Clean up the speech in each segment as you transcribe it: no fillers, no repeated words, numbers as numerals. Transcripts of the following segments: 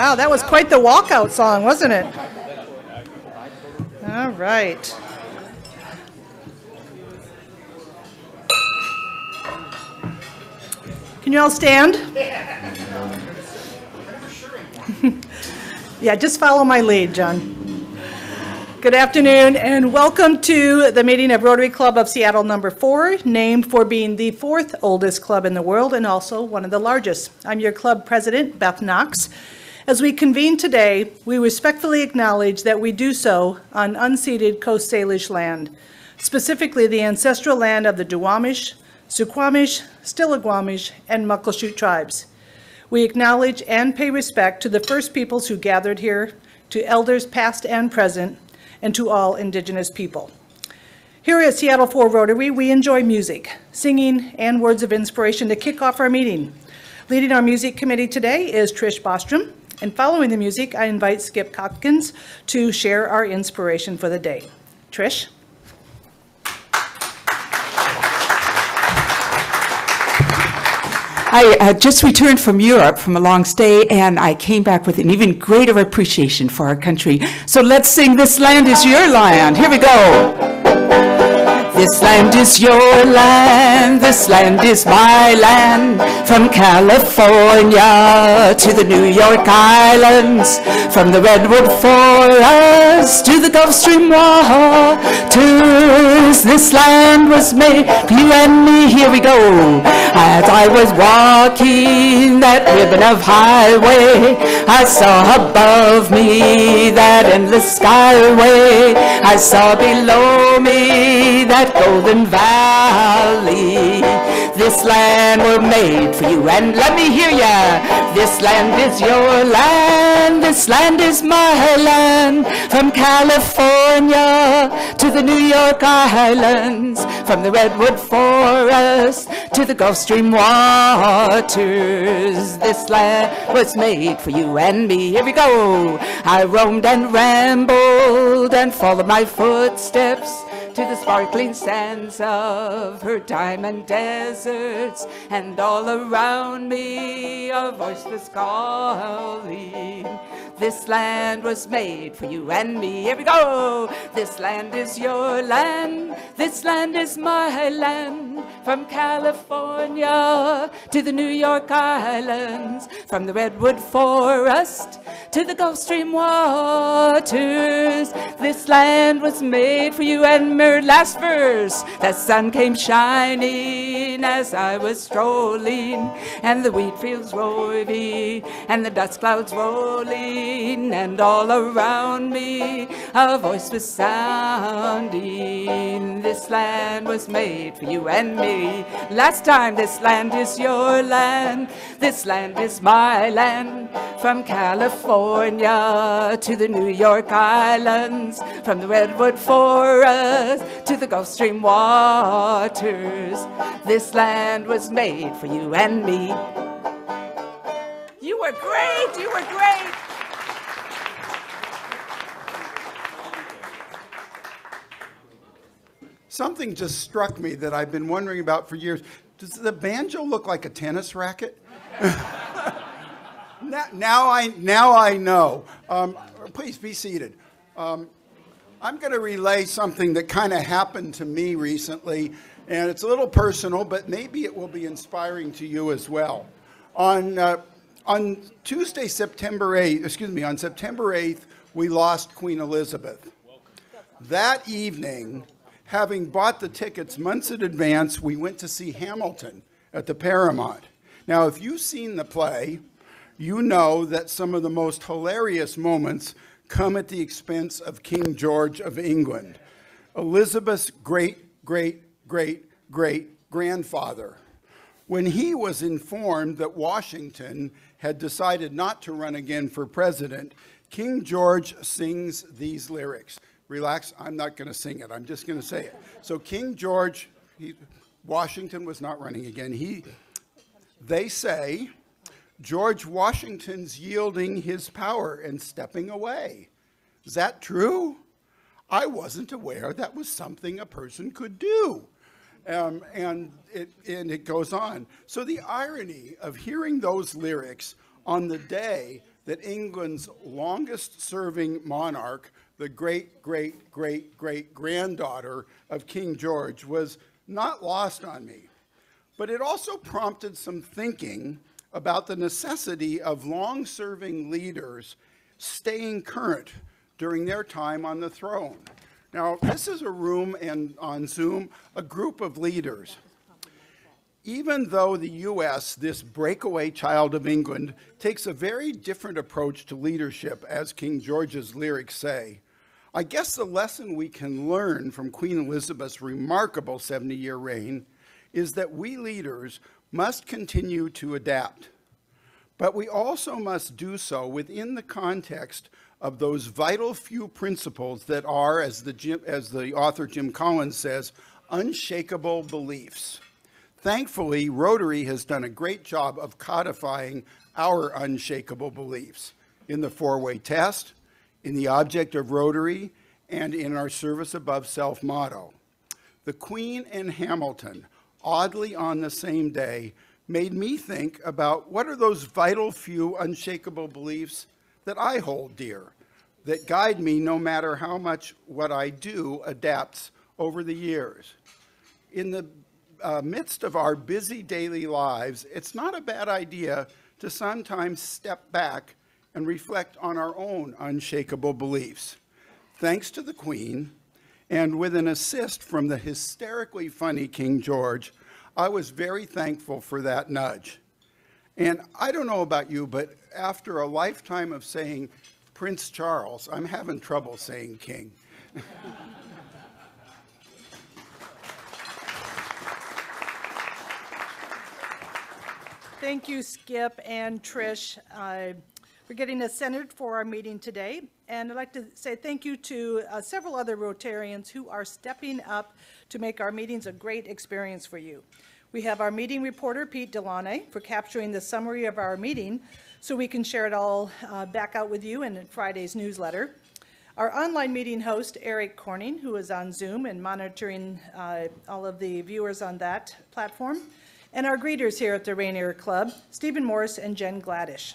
Wow, that was quite the walkout song, wasn't it? All right. Can you all stand? Yeah, just follow my lead, John. Good afternoon, and welcome to the meeting of Rotary Club of Seattle number 4, named for being the 4th oldest club in the world and also one of the largest. I'm your club president, Beth Knox. As we convene today, we respectfully acknowledge that we do so on unceded Coast Salish land, specifically the ancestral land of the Duwamish, Suquamish, Stillaguamish, and Muckleshoot tribes. We acknowledge and pay respect to the first peoples who gathered here, to elders past and present, and to all Indigenous people. Here at Seattle 4 Rotary, we enjoy music, singing, and words of inspiration to kick off our meeting. Leading our music committee today is Trish Bostrom, and following the music, I invite Skip Cotkins to share our inspiration for the day. Trish? I just returned from Europe from a long stay, and I came back with an even greater appreciation for our country. So let's sing This Land Is Your Land. Here we go. This land is your land, this land is my land, from California to the New York Islands, from the Redwood Forest to the Gulf Stream waters. This land was made for you and me. Here we go. As I was walking that ribbon of highway, I saw above me that endless skyway. I saw below me that golden valley. This land were made for you, and let me hear ya. This land is your land, this land is my land, from California to the New York Islands, from the Redwood Forest to the Gulf Stream waters. This land was made for you and me. Here we go. I roamed and rambled and followed my footsteps to the sparkling sands of her diamond deserts, and all around me a voice was calling. This land was made for you and me. Here we go. This land is your land, this land is my land, from California to the New York Islands, from the Redwood Forest to the Gulf Stream waters. This land was made for you and me. Last verse. The sun came shining as I was strolling, and the wheat fields wavy, and the dust clouds rolling, and all around me a voice was sounding. This land was made for you and me. Last time. This land is your land, this land is my land, from California to the New York Islands, from the Redwood Forest to the Gulf Stream waters. This land was made for you and me. You were great, you were great. Something just struck me that I've been wondering about for years. Does the banjo look like a tennis racket? Now I know. Please be seated. I'm going to relay something that kind of happened to me recently, and it's a little personal, but maybe it will be inspiring to you as well. On Tuesday, September 8th, we lost Queen Elizabeth. That evening, having bought the tickets months in advance, we went to see Hamilton at the Paramount. Now, if you've seen the play, you know that some of the most hilarious moments come at the expense of King George of England, Elizabeth's great-great-great-great-grandfather. When he was informed that Washington had decided not to run again for president, King George sings these lyrics. Relax, I'm not going to sing it, I'm just going to say it. So King George, Washington was not running again. They say, George Washington's yielding his power and stepping away. Is that true? I wasn't aware that was something a person could do. And it goes on. So the irony of hearing those lyrics on the day that England's longest-serving monarch, the great-great-great-great-granddaughter of King George, was not lost on me. But it also prompted some thinking about the necessity of long-serving leaders staying current during their time on the throne. Now, this is a room and on Zoom, a group of leaders. Even though the U.S., this breakaway child of England, takes a very different approach to leadership, as King George's lyrics say, I guess the lesson we can learn from Queen Elizabeth's remarkable 70-year reign is that we leaders must continue to adapt. But we also must do so within the context of those vital few principles that are, as the author Jim Collins says, unshakable beliefs. Thankfully, Rotary has done a great job of codifying our unshakable beliefs in the four-way test, in the object of Rotary, and in our service above self motto. The Queen and Hamilton, oddly on the same day, made me think about what are those vital few unshakable beliefs that I hold dear, that guide me no matter how much what I do adapts over the years. In the midst of our busy daily lives, it's not a bad idea to sometimes step back and reflect on our own unshakable beliefs. Thanks to the Queen, and with an assist from the hysterically funny King George, I was very thankful for that nudge. And I don't know about you, but after a lifetime of saying Prince Charles, I'm having trouble saying King. Thank you, Skip and Trish, for getting us centered for our meeting today. And I'd like to say thank you to several other Rotarians who are stepping up to make our meetings a great experience for you. We have our meeting reporter, Pete Delaunay, for capturing the summary of our meeting so we can share it all back out with you in Friday's newsletter. Our online meeting host, Eric Corning, who is on Zoom and monitoring all of the viewers on that platform. And our greeters here at the Rainier Club, Stephen Morris and Jen Gladish.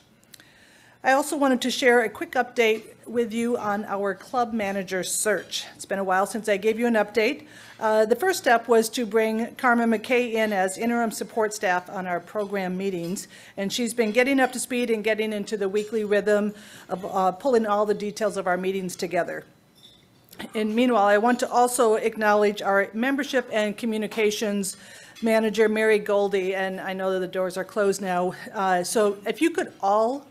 I also wanted to share a quick update with you on our club manager search. It's been a while since I gave you an update. The first step was to bring Carmen McKay in as interim support staff on our program meetings, and she's been getting up to speed and getting into the weekly rhythm of pulling all the details of our meetings together. And meanwhile, I want to also acknowledge our membership and communications manager, Mary Goldie, and I know that the doors are closed now. So if you could all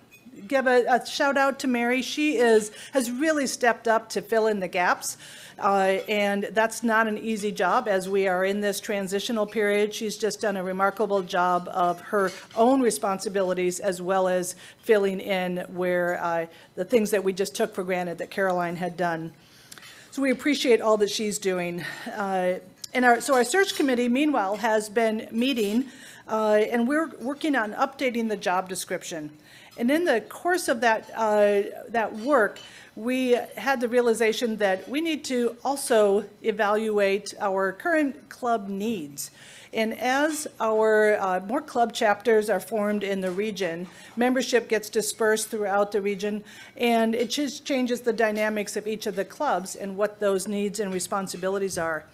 give a shout out to Mary. She has really stepped up to fill in the gaps, and that's not an easy job as we are in this transitional period. She's just done a remarkable job of her own responsibilities as well as filling in where the things that we just took for granted that Caroline had done. So we appreciate all that she's doing. So our search committee, meanwhile, has been meeting, and we're working on updating the job description. And in the course of that work, we had the realization that we need to also evaluate our current club needs. And as our more club chapters are formed in the region, membership gets dispersed throughout the region, and it just changes the dynamics of each of the clubs and what those needs and responsibilities are.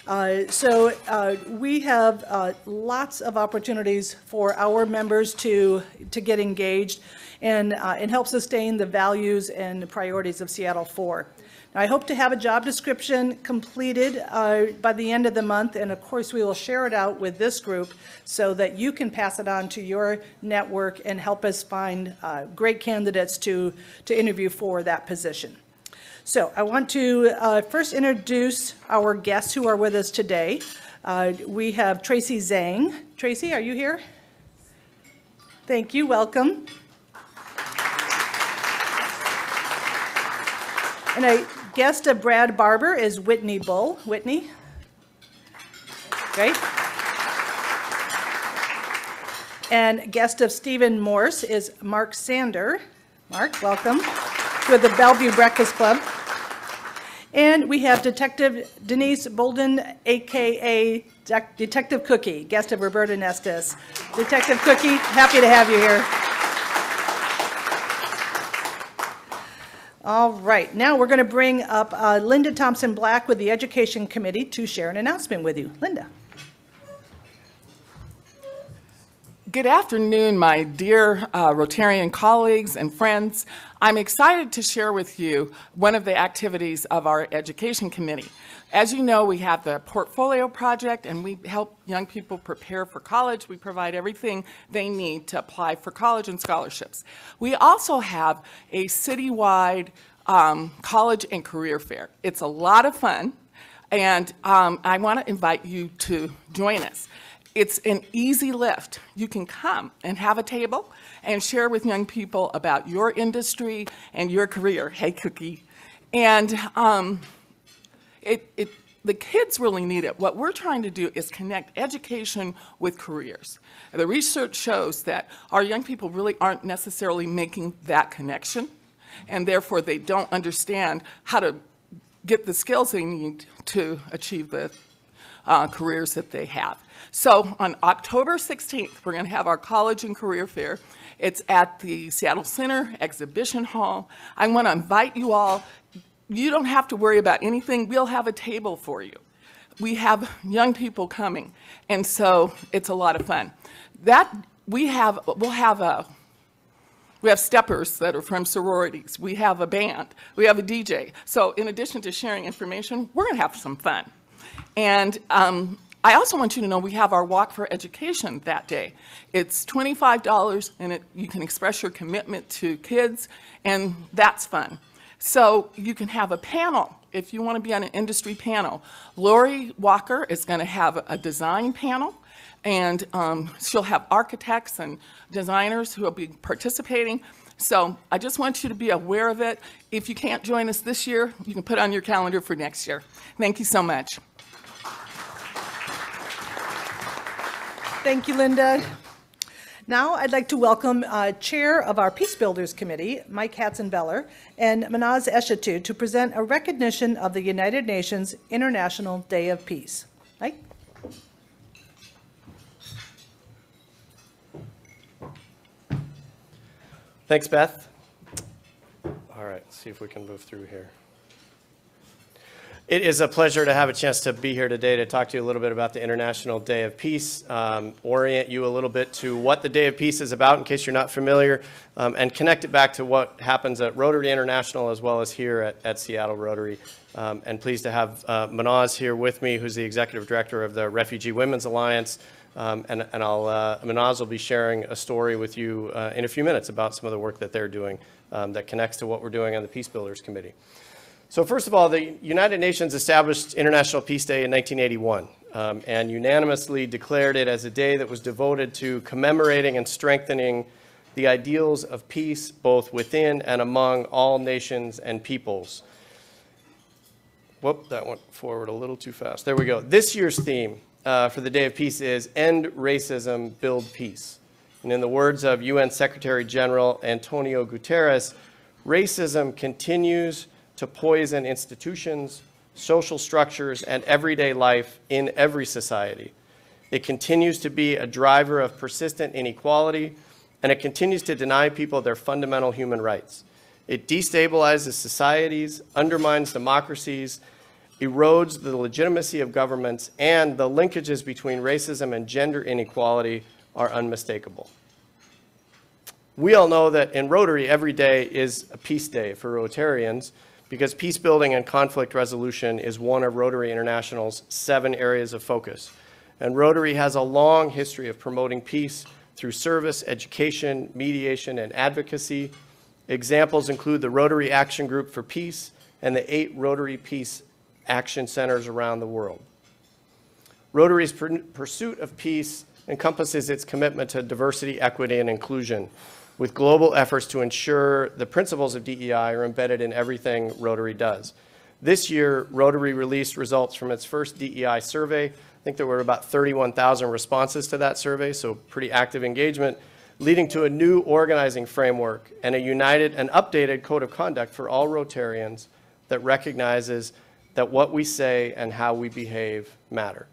We have lots of opportunities for our members to get engaged and help sustain the values and the priorities of Seattle 4. Now, I hope to have a job description completed by the end of the month, and of course we will share it out with this group so that you can pass it on to your network and help us find great candidates to interview for that position. So I want to first introduce our guests who are with us today. We have Tracy Zhang. Tracy, are you here? Thank you, welcome. And a guest of Brad Barber is Whitney Bull. Whitney? Great. And guest of Stephen Morse is Mark Sander. Mark, welcome. With the Bellevue Breakfast Club. And we have Detective Denise Bolden, a.k.a. Detective Cookie, guest of Roberta Nestis. Detective Cookie, happy to have you here. All right, now we're going to bring up Linda Thompson Black with the Education Committee to share an announcement with you. Linda. Good afternoon, my dear Rotarian colleagues and friends. I'm excited to share with you one of the activities of our Education Committee. As you know, we have the Portfolio Project, and we help young people prepare for college. We provide everything they need to apply for college and scholarships. We also have a citywide college and career fair. It's a lot of fun, and I want to invite you to join us. It's an easy lift. You can come and have a table and share with young people about your industry and your career. Hey, Cookie. And the kids really need it. What we're trying to do is connect education with careers. The research shows that our young people really aren't necessarily making that connection, and therefore they don't understand how to get the skills they need to achieve the careers that they have. So on October 16th, we're going to have our college and career fair. It's at the Seattle Center Exhibition Hall. I want to invite you all. You don't have to worry about anything. We'll have a table for you. We have young people coming, and so it's a lot of fun. We have steppers that are from sororities. We have a band. We have a DJ. So in addition to sharing information, we're going to have some fun. And I also want you to know we have our Walk for Education that day. It's $25, and you can express your commitment to kids, and that's fun. So you can have a panel if you want to be on an industry panel. Lori Walker is going to have a design panel, and she'll have architects and designers who will be participating. So I just want you to be aware of it. If you can't join us this year, you can put it on your calendar for next year. Thank you so much. Thank you, Linda. Now I'd like to welcome Chair of our Peace Builders Committee, Mike Hatzenbeller, and Manaz Eshatu to present a recognition of the United Nations International Day of Peace. Mike? Thanks, Beth. All right, let's see if we can move through here. It is a pleasure to have a chance to be here today to talk to you a little bit about the International Day of Peace, orient you a little bit to what the Day of Peace is about in case you're not familiar, and connect it back to what happens at Rotary International as well as here at Seattle Rotary. And pleased to have Manaz here with me, who's the Executive Director of the Refugee Women's Alliance. Manaz will be sharing a story with you in a few minutes about some of the work that they're doing that connects to what we're doing on the Peace Builders Committee. So first of all, the United Nations established International Peace Day in 1981 and unanimously declared it as a day that was devoted to commemorating and strengthening the ideals of peace both within and among all nations and peoples. Whoop, that went forward a little too fast. There we go. This year's theme for the Day of Peace is End Racism, Build Peace. And in the words of UN Secretary General Antonio Guterres, racism continues to poison institutions, social structures, and everyday life in every society. It continues to be a driver of persistent inequality, and it continues to deny people their fundamental human rights. It destabilizes societies, undermines democracies, erodes the legitimacy of governments, and the linkages between racism and gender inequality are unmistakable. We all know that in Rotary, every day is a peace day for Rotarians, because peace building and conflict resolution is one of Rotary International's 7 areas of focus. And Rotary has a long history of promoting peace through service, education, mediation, and advocacy. Examples include the Rotary Action Group for Peace and the 8 Rotary Peace Action Centers around the world. Rotary's pursuit of peace encompasses its commitment to diversity, equity, and inclusion, with global efforts to ensure the principles of DEI are embedded in everything Rotary does. This year, Rotary released results from its first DEI survey. I think there were about 31,000 responses to that survey, so pretty active engagement, leading to a new organizing framework and a united and updated code of conduct for all Rotarians that recognizes that what we say and how we behave matter.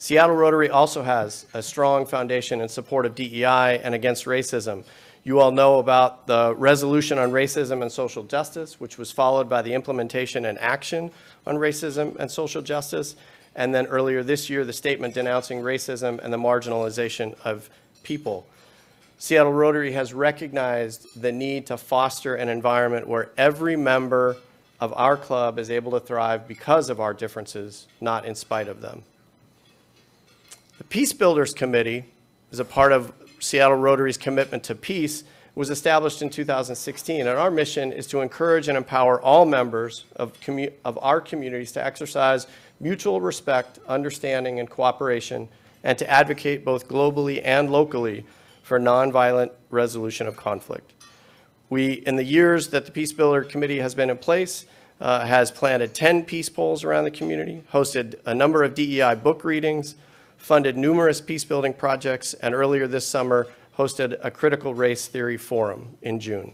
Seattle Rotary also has a strong foundation in support of DEI and against racism. You all know about the resolution on racism and social justice, which was followed by the implementation and action on racism and social justice. And then earlier this year, the statement denouncing racism and the marginalization of people. Seattle Rotary has recognized the need to foster an environment where every member of our club is able to thrive because of our differences, not in spite of them. The Peace Builders Committee is a part of Seattle Rotary's commitment to peace. It was established in 2016, and our mission is to encourage and empower all members of our communities to exercise mutual respect, understanding, and cooperation, and to advocate both globally and locally for nonviolent resolution of conflict. We, in the years that the Peace Builder Committee has been in place, has planted 10 peace poles around the community, hosted a number of DEI book readings, funded numerous peace-building projects, and earlier this summer hosted a critical race theory forum in June.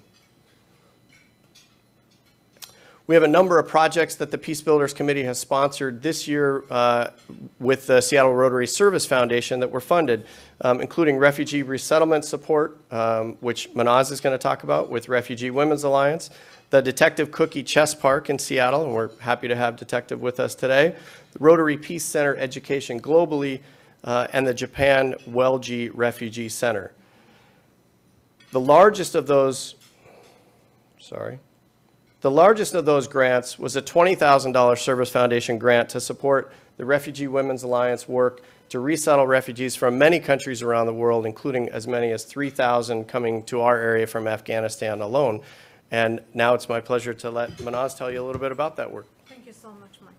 We have a number of projects that the Peace Builders Committee has sponsored this year with the Seattle Rotary Service Foundation that were funded, including refugee resettlement support, which Manaz is going to talk about with Refugee Women's Alliance, the Detective Cookie Chess Park in Seattle, and we're happy to have Detective with us today, the Rotary Peace Center Education globally, and the Japan Welji Refugee Center. The largest of those grants was a $20,000 Service Foundation grant to support the Refugee Women's Alliance work to resettle refugees from many countries around the world, including as many as 3,000 coming to our area from Afghanistan alone. And now it's my pleasure to let Manaz tell you a little bit about that work. Thank you so much, Michael.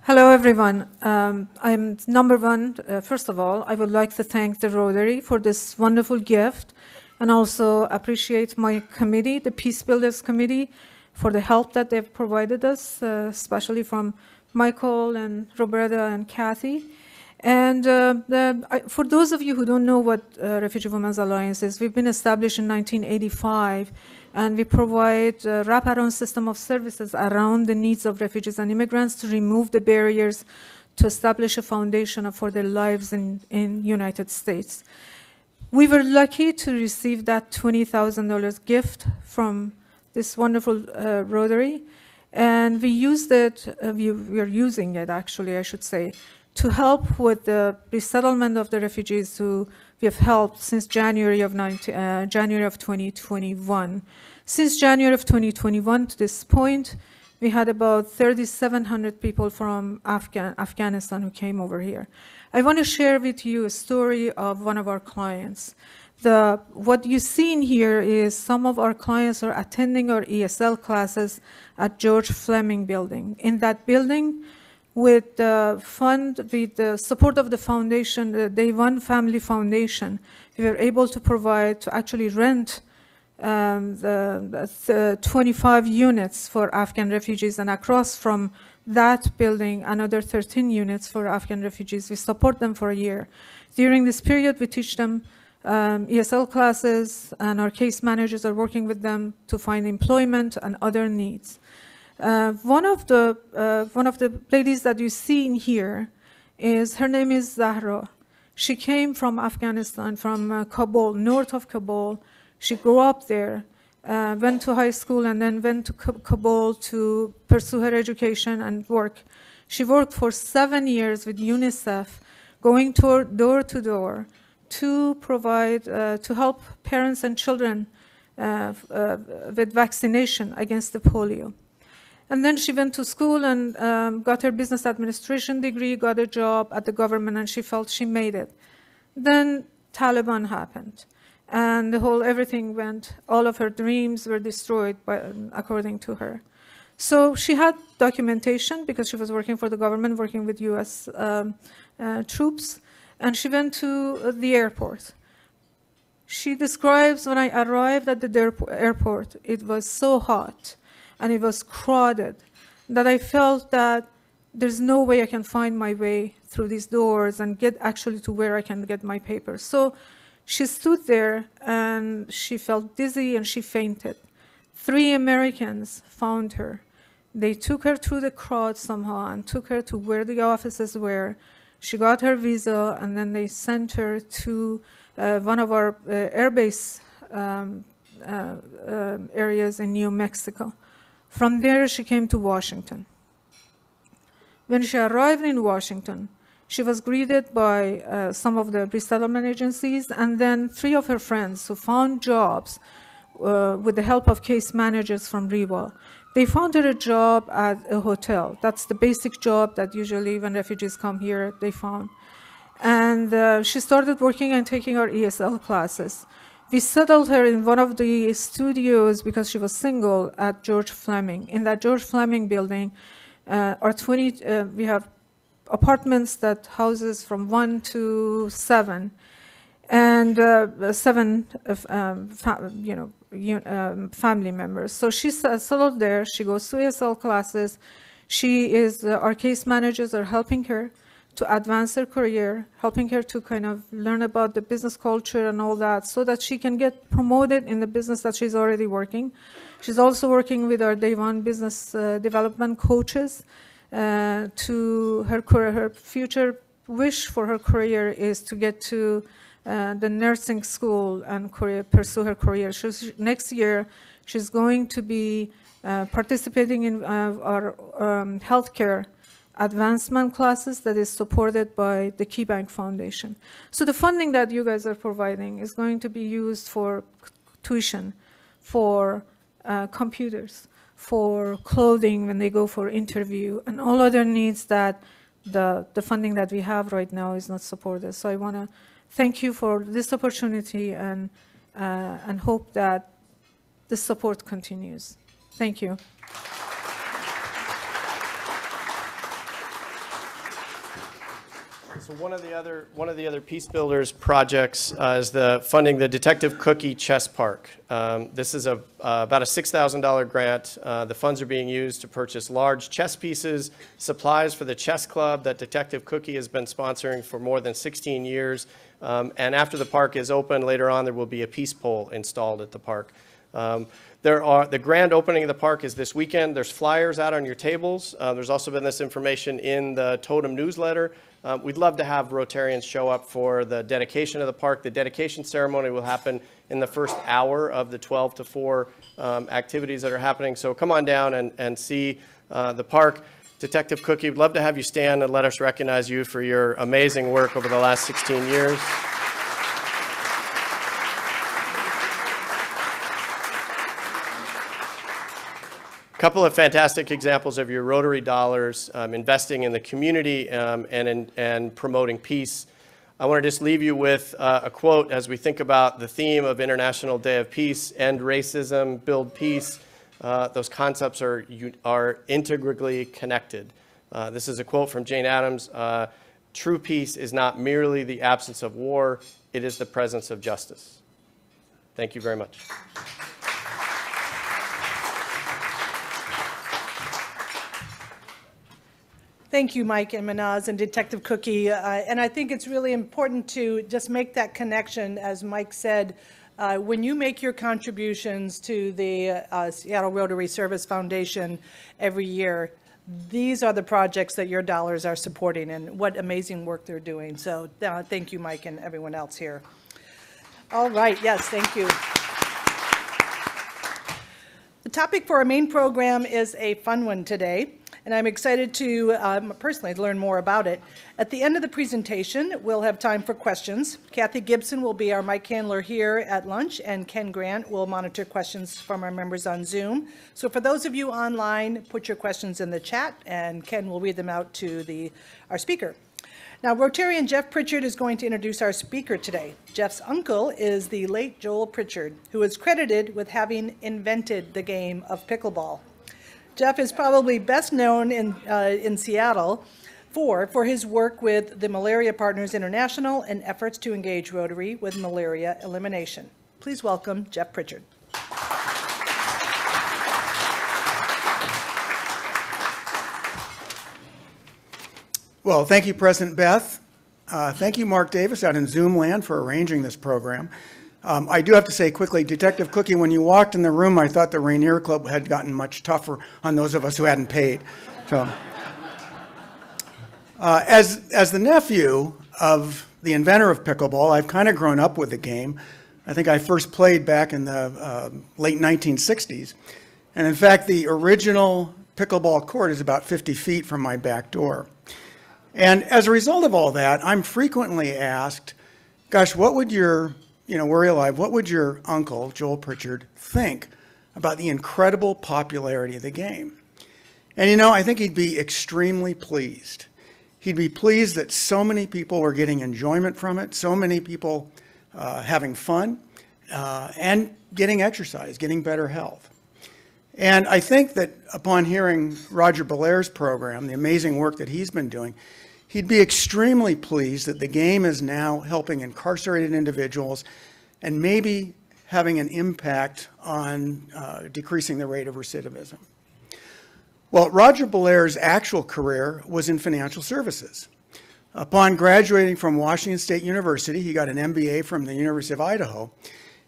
Hello, everyone. I'm number one. First of all, I would like to thank the Rotary for this wonderful gift, and also appreciate my committee, the Peace Builders Committee, for the help that they've provided us, especially from Michael and Roberta and Kathy. And for those of you who don't know what Refugee Women's Alliance is, we've been established in 1985, and we provide a wraparound system of services around the needs of refugees and immigrants to remove the barriers to establish a foundation for their lives in United States. We were lucky to receive that $20,000 gift from this wonderful Rotary, and we used it, we are using it actually, I should say, to help with the resettlement of the refugees who we have helped since January of 2021. Since January of 2021 to this point, we had about 3,700 people from Afghanistan who came over here. I want to share with you a story of one of our clients. What you see in here is some of our clients are attending our ESL classes at George Fleming building. In that building, with the support of the foundation, the Day One Family Foundation, we were able to actually rent the 25 units for Afghan refugees, and across from that building, another 13 units for Afghan refugees. We support them for a year. During this period, we teach them ESL classes, and our case managers are working with them to find employment and other needs. One of the ladies that you see in here her name is Zahra. She came from Afghanistan, from Kabul, north of Kabul. She grew up there, went to high school, and then went to Kabul to pursue her education and work. She worked for 7 years with UNICEF, going door to door to provide, to help parents and children with vaccination against the polio. And then she went to school and got her business administration degree, got a job at the government, and she felt she made it. Then Taliban happened, and everything went, all of her dreams were destroyed according to her. So she had documentation because she was working for the government, working with US troops, and she went to the airport. She describes, when I arrived at the airport, it was so hot and it was crowded that I felt that there's no way I can find my way through these doors and get actually to where I can get my papers. So she stood there and she felt dizzy and she fainted. 3 Americans found her. They took her through the crowd somehow and took her to where the offices were. She got her visa, and then they sent her to one of our air base areas in New Mexico. From there, she came to Washington. When she arrived in Washington, she was greeted by some of the resettlement agencies, and then 3 of her friends who found jobs with the help of case managers from REWA. They found her a job at a hotel. That's the basic job that usually when refugees come here, they found. And she started working and taking our ESL classes. We settled her in one of the studios because she was single at George Fleming. In that George Fleming building, we have apartments that houses from 1 to 7, and 7 family members. So she's settled there. She goes to ESL classes. She is our case managers are helping her to advance her career, helping her to kind of learn about the business culture and all that, so that she can get promoted in the business that she's already working. She's also working with our Day One business development coaches. To her future wish for her career is to get to the nursing school and pursue her career. Next year, she's going to be participating in our healthcare advancement classes that is supported by the KeyBank Foundation. So the funding that you guys are providing is going to be used for tuition, for computers, for clothing when they go for interview, and all other needs that the funding that we have right now is not supported. So I want to thank you for this opportunity and hope that the support continues. Thank you. So one of the other Peace Builders projects is funding the Detective Cookie Chess Park. This is about a $6,000 grant. The funds are being used to purchase large chess pieces, supplies for the chess club that Detective Cookie has been sponsoring for more than 16 years. And after the park is open later on, there will be a peace pole installed at the park. The grand opening of the park is this weekend. There's flyers out on your tables. There's also been this information in the Totem newsletter. We'd love to have Rotarians show up for the dedication of the park. The dedication ceremony will happen in the first hour of the 12 to 4 activities that are happening. So come on down and see the park. Detective Cookie, we'd love to have you stand and let us recognize you for your amazing work over the last 16 years. A couple of fantastic examples of your Rotary dollars investing in the community and promoting peace. I want to just leave you with a quote as we think about the theme of International Day of Peace: end racism, build peace. Those concepts are integrally connected. This is a quote from Jane Addams. True peace is not merely the absence of war, it is the presence of justice. Thank you very much. Thank you, Mike and Manaz and Detective Cookie. And I think it's really important to just make that connection, as Mike said, when you make your contributions to the Seattle Rotary Service Foundation every year, these are the projects that your dollars are supporting, and what amazing work they're doing. So thank you, Mike, and everyone else here. All right, yes, thank you. The topic for our main program is a fun one today, and I'm excited to personally learn more about it. At the end of the presentation, we'll have time for questions. Kathy Gibson will be our mic handler here at lunch, and Ken Grant will monitor questions from our members on Zoom. So for those of you online, put your questions in the chat, and Ken will read them out to our speaker. Now, Rotarian Jeff Pritchard is going to introduce our speaker today. Jeff's uncle is the late Joel Pritchard, who is credited with having invented the game of pickleball. Jeff is probably best known in Seattle for his work with the Malaria Partners International and efforts to engage Rotary with malaria elimination. Please welcome Jeff Pritchard. Well, thank you, President Beth. Thank you, Mark Davis, out in Zoom land, for arranging this program. I do have to say quickly, Detective Cookie, when you walked in the room, I thought the Rainier Club had gotten much tougher on those of us who hadn't paid. So, as the nephew of the inventor of pickleball. I've kind of grown up with the game. I think I first played back in the late 1960s. And in fact, the original pickleball court is about 50 feet from my back door. And as a result of all that, I'm frequently asked, gosh, what would your, were he alive, what would your uncle, Joel Pritchard, think about the incredible popularity of the game? And I think he'd be extremely pleased. He'd be pleased that so many people were getting enjoyment from it, so many people having fun, and getting exercise, getting better health. And I think that upon hearing Roger BelAir's program, the amazing work that he's been doing, he'd be extremely pleased that the game is now helping incarcerated individuals and maybe having an impact on decreasing the rate of recidivism. Well, Roger BelAir's actual career was in financial services. Upon graduating from Washington State University, he got an MBA from the University of Idaho,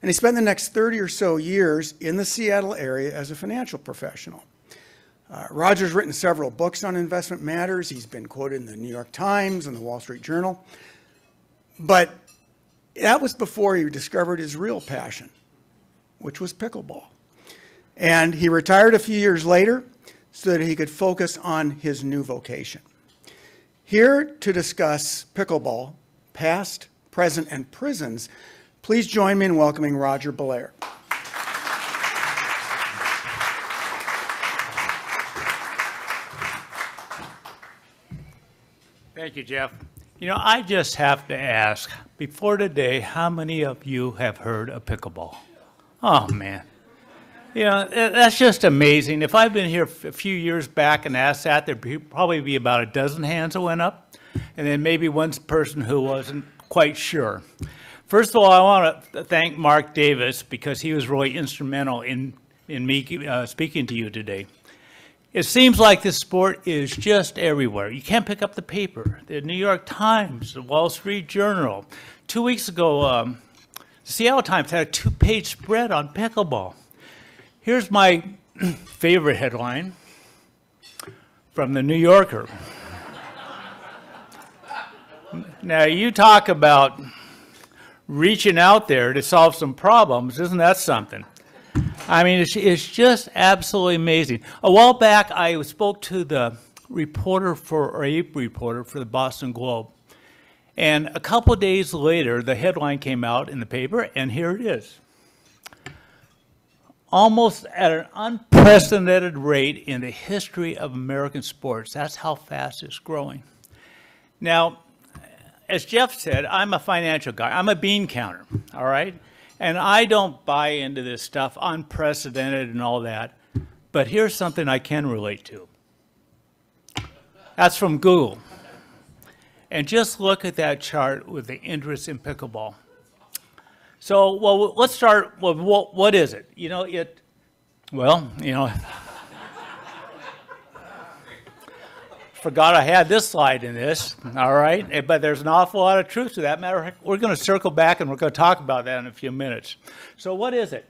and he spent the next 30 or so years in the Seattle area as a financial professional. Roger's written several books on investment matters. He's been quoted in the New York Times and the Wall Street Journal. But that was before he discovered his real passion, which was pickleball. And he retired a few years later so that he could focus on his new vocation. Here to discuss pickleball, past, present, and prisons, please join me in welcoming Roger BelAir. Thank you, Jeff. I just have to ask, before today, how many of you have heard of pickleball? Oh, man. That's just amazing. If I'd been here a few years back and asked that, there'd probably be about a dozen hands that went up, and then maybe one person who wasn't quite sure. First of all, I want to thank Mark Davis because he was really instrumental in me speaking to you today. It seems like this sport is just everywhere. You can't pick up the paper. The New York Times, the Wall Street Journal. 2 weeks ago, the Seattle Times had a 2-page spread on pickleball. Here's my favorite headline from the New Yorker. Now, you talk about reaching out there to solve some problems. Isn't that something? I mean, it's just absolutely amazing. A while back, I spoke to the reporter for the Boston Globe. And a couple of days later, the headline came out in the paper, and here it is. Almost at an unprecedented rate in the history of American sports. That's how fast it's growing. Now, as Jeff said, I'm a financial guy. I'm a bean counter, all right? And I don't buy into this stuff, unprecedented and all that. But here's something I can relate to. That's from Google. And just look at that chart with the interest in pickleball. So, well, let's start with what is it? Forgot I had this slide in this, all right? But there's an awful lot of truth to that matter. We're going to circle back and we're going to talk about that in a few minutes. So what is it?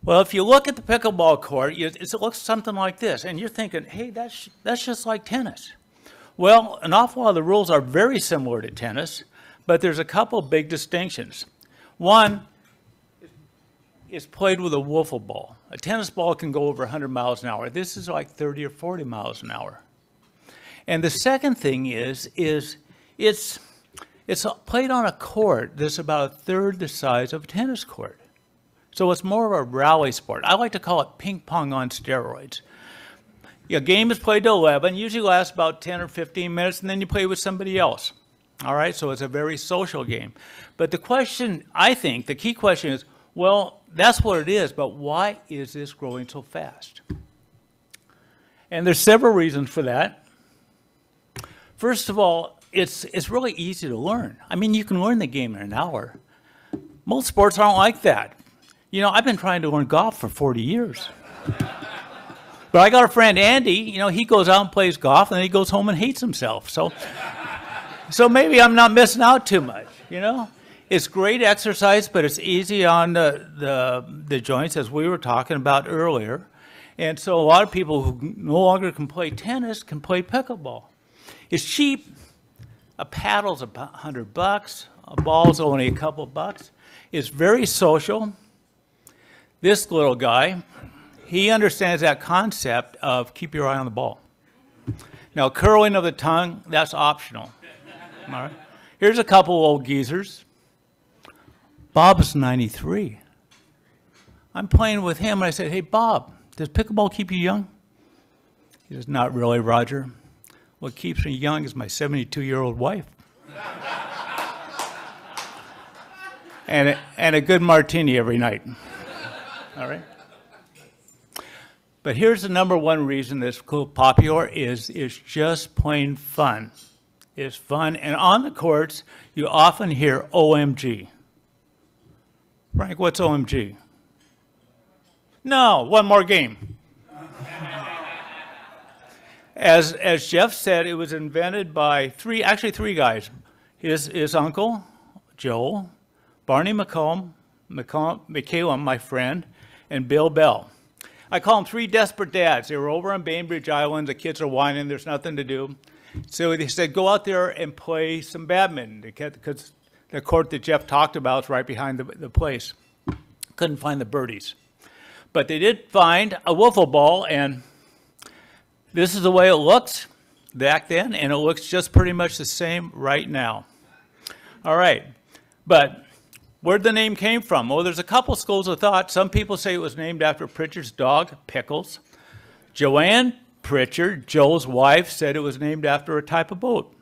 Well, if you look at the pickleball court, it looks something like this. And you're thinking, hey, that's just like tennis. Well, an awful lot of the rules are very similar to tennis, but there's a couple big distinctions. One is played with a wiffle ball. A tennis ball can go over 100 miles an hour. This is like 30 or 40 miles an hour. And the second thing is it's played on a court that's about a third the size of a tennis court. So it's more of a rally sport. I like to call it ping pong on steroids. A game is played to 11, usually lasts about 10 or 15 minutes, and then you play with somebody else. All right, so it's a very social game. But the question, I think, the key question is, well, that's what it is, but why is this growing so fast? And there's several reasons for that. First of all, it's really easy to learn. I mean, you can learn the game in an hour. Most sports aren't like that. I've been trying to learn golf for 40 years. But I got a friend, Andy, he goes out and plays golf, and then he goes home and hates himself. So maybe I'm not missing out too much, It's great exercise, but it's easy on the joints, as we were talking about earlier. And so a lot of people who no longer can play tennis can play pickleball. It's cheap, A paddle's $100. A ball's only a couple bucks. It's very social. This little guy, he understands that concept of keep your eye on the ball. Now, curling of the tongue, that's optional. All right. Here's a couple old geezers. Bob's 93. I'm playing with him, and I said, hey, Bob, does pickleball keep you young? He says, not really, Roger. What keeps me young is my 72-year-old wife. and a good martini every night. All right? But here's the number one reason this club popular is just plain fun. It's fun, and on the courts, you often hear OMG. Frank, what's OMG? No, one more game. As Jeff said, it was invented by three guys. His uncle, Joel, Barney McCallum, my friend, and Bill Bell. I call them three desperate dads. They were over on Bainbridge Island. The kids are whining. There's nothing to do. So they said, go out there and play some badminton, because the court that Jeff talked about is right behind the place. Couldn't find the birdies. But they did find a wiffle ball, and this is the way it looked back then, and it looks just pretty much the same right now. All right, but where'd the name came from? Well, there's a couple schools of thought. Some people say it was named after Pritchard's dog, Pickles. Joanne Pritchard, Joel's wife, said it was named after a type of boat.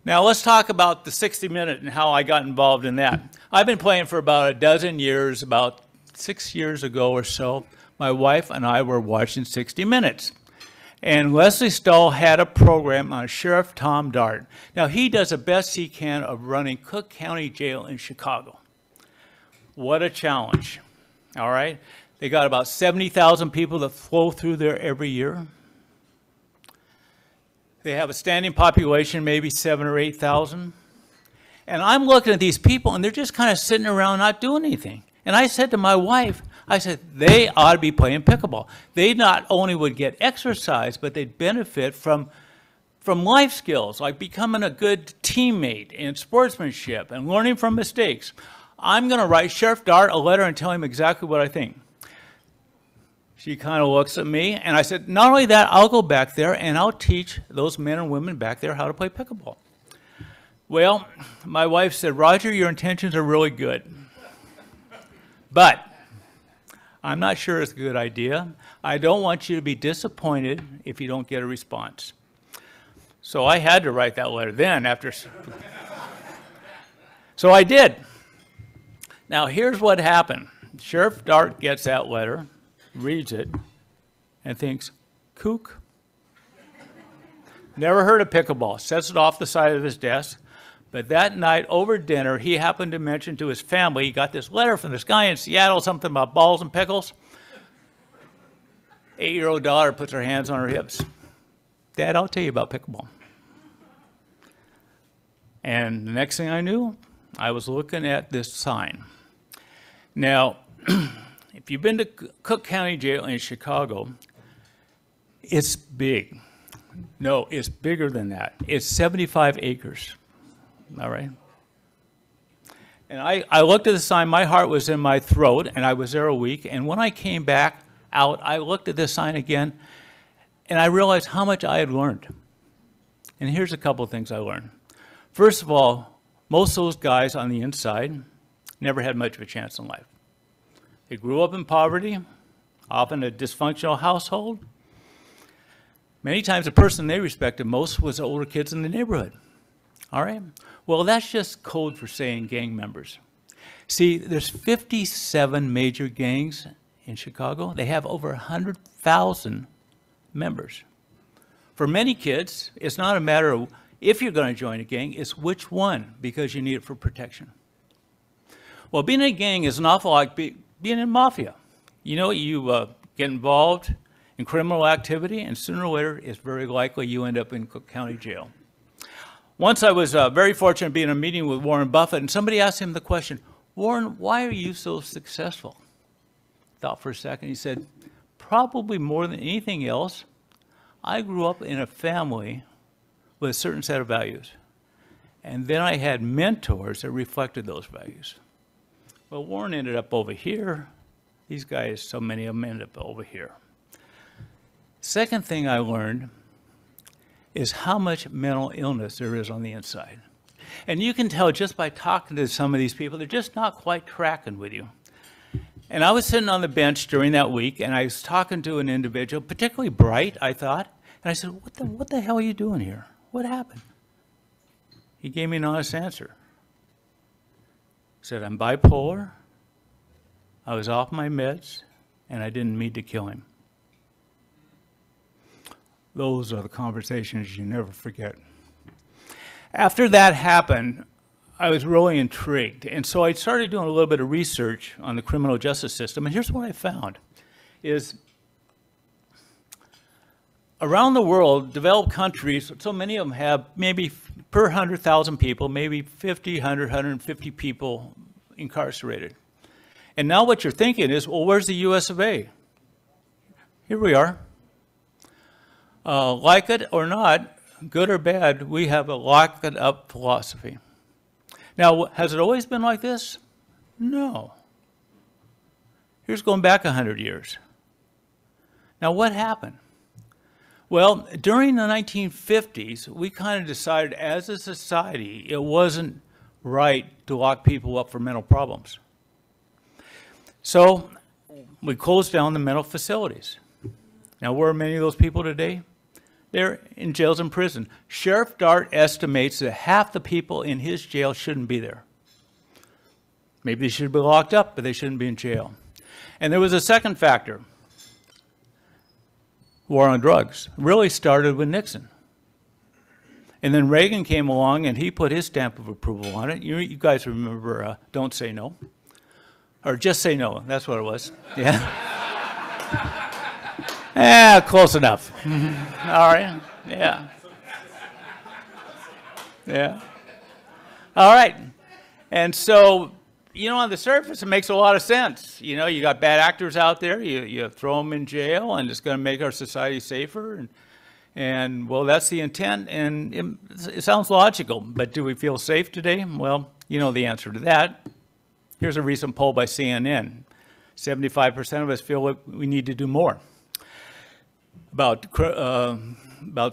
Now let's talk about the 60-minute and how I got involved in that. I've been playing for about a dozen years. About 6 years ago or so, my wife and I were watching 60 Minutes. And Leslie Stahl had a program on Sheriff Tom Dart. Now, he does the best he can of running Cook County Jail in Chicago. What a challenge, all right? They got about 70,000 people that flow through there every year. They have a standing population, maybe 7,000 or 8,000. And I'm looking at these people, and they're just kind of sitting around not doing anything. And I said to my wife, I said, they ought to be playing pickleball. They not only would get exercise, but they'd benefit from life skills, like becoming a good teammate and sportsmanship and learning from mistakes. I'm going to write Sheriff Dart a letter and tell him exactly what I think. She kind of looks at me, and I said, not only that, I'll go back there and I'll teach those men and women back there how to play pickleball. Well, my wife said, Roger, your intentions are really good, but I'm not sure it's a good idea. I don't want you to be disappointed if you don't get a response. So I had to write that letter then after. So I did. Now here's what happened. Sheriff Dart gets that letter, reads it, and thinks, kook. Never heard of pickleball. Sets it off the side of his desk. But that night over dinner, he happened to mention to his family, he got this letter from this guy in Seattle, something about balls and pickles. 8-year-old daughter puts her hands on her hips. Dad, I'll tell you about pickleball. And the next thing I knew, I was looking at this sign. Now, if you've been to Cook County Jail in Chicago, it's big. No, it's bigger than that. It's 75 acres. All right. And I looked at the sign, my heart was in my throat, and I was there a week. And when I came back out, I looked at this sign again, and I realized how much I had learned. And here's a couple of things I learned. First of all, most of those guys on the inside never had much of a chance in life. They grew up in poverty, often a dysfunctional household. Many times the person they respected most was the older kids in the neighborhood. All right? Well, that's just code for saying gang members. See, there's 57 major gangs in Chicago. They have over 100,000 members. For many kids, it's not a matter of if you're going to join a gang, it's which one, because you need it for protection. Well, being in a gang is an awful like being in mafia. You know, you get involved in criminal activity, and sooner or later, it's very likely you end up in Cook County Jail. Once I was very fortunate to be in a meeting with Warren Buffett, and somebody asked him the question, Warren, why are you so successful? Thought for a second. He said, probably more than anything else, I grew up in a family with a certain set of values. And then I had mentors that reflected those values. Well, Warren ended up over here. These guys, so many of them ended up over here. Second thing I learned is how much mental illness there is on the inside. And you can tell just by talking to some of these people, they're just not quite tracking with you. And I was sitting on the bench during that week, and I was talking to an individual, particularly bright, I thought, and I said, what the hell are you doing here? What happened? He gave me an honest answer. He said, I'm bipolar, I was off my meds, and I didn't mean to kill him. Those are the conversations you never forget. After that happened, I was really intrigued. And so I started doing a little bit of research on the criminal justice system. And here's what I found is around the world, developed countries, so many of them have maybe per 100,000 people, maybe 50, 100, 150 people incarcerated. And now what you're thinking is, well, where's the US of A? Here we are. Like it or not, good or bad, we have a lock it up philosophy. Now, has it always been like this? No. Here's going back 100 years. Now, what happened? Well, during the 1950s, we kind of decided as a society it wasn't right to lock people up for mental problems. So we closed down the mental facilities. Now, where are many of those people today? They're in jails and prison. Sheriff Dart estimates that half the people in his jail shouldn't be there. Maybe they should be locked up, but they shouldn't be in jail. And there was a second factor. War on drugs really started with Nixon. And then Reagan came along and he put his stamp of approval on it. You guys remember Don't Say No? Or Just Say No, that's what it was. Yeah. Close enough. All right, yeah. Yeah. All right. And so, you know, on the surface, it makes a lot of sense. You know, you got bad actors out there, you throw them in jail, and it's going to make our society safer. And well, that's the intent, and it sounds logical. But do we feel safe today? Well, you know the answer to that. Here's a recent poll by CNN. 75% of us feel like we need to do more about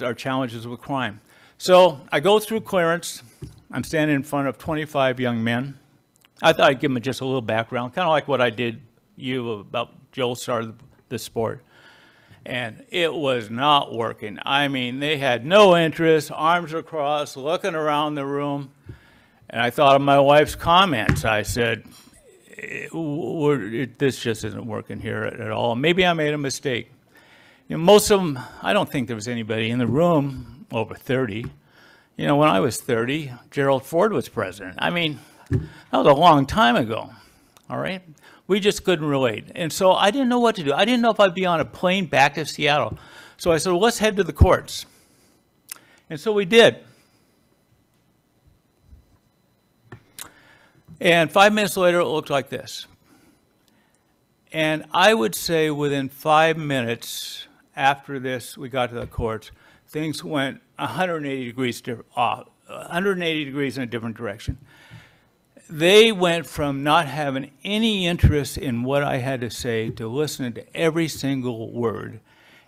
our challenges with crime. So I go through clearance. I'm standing in front of 25 young men. I thought I'd give them just a little background, kind of like what I did about Joel started the sport. And it was not working. I mean, they had no interest, arms were crossed, looking around the room. And I thought of my wife's comments. I said, this just isn't working here at all. Maybe I made a mistake. You know, most of them, I don't think there was anybody in the room over 30. You know, when I was 30, Gerald Ford was president. I mean, that was a long time ago, all right? We just couldn't relate. And so I didn't know what to do. I didn't know if I'd be on a plane back to Seattle. So I said, well, let's head to the courts. And so we did. And 5 minutes later, it looked like this. And I would say within 5 minutes after this, we got to the courts, things went 180 degrees in a different direction. They went from not having any interest in what I had to say to listening to every single word.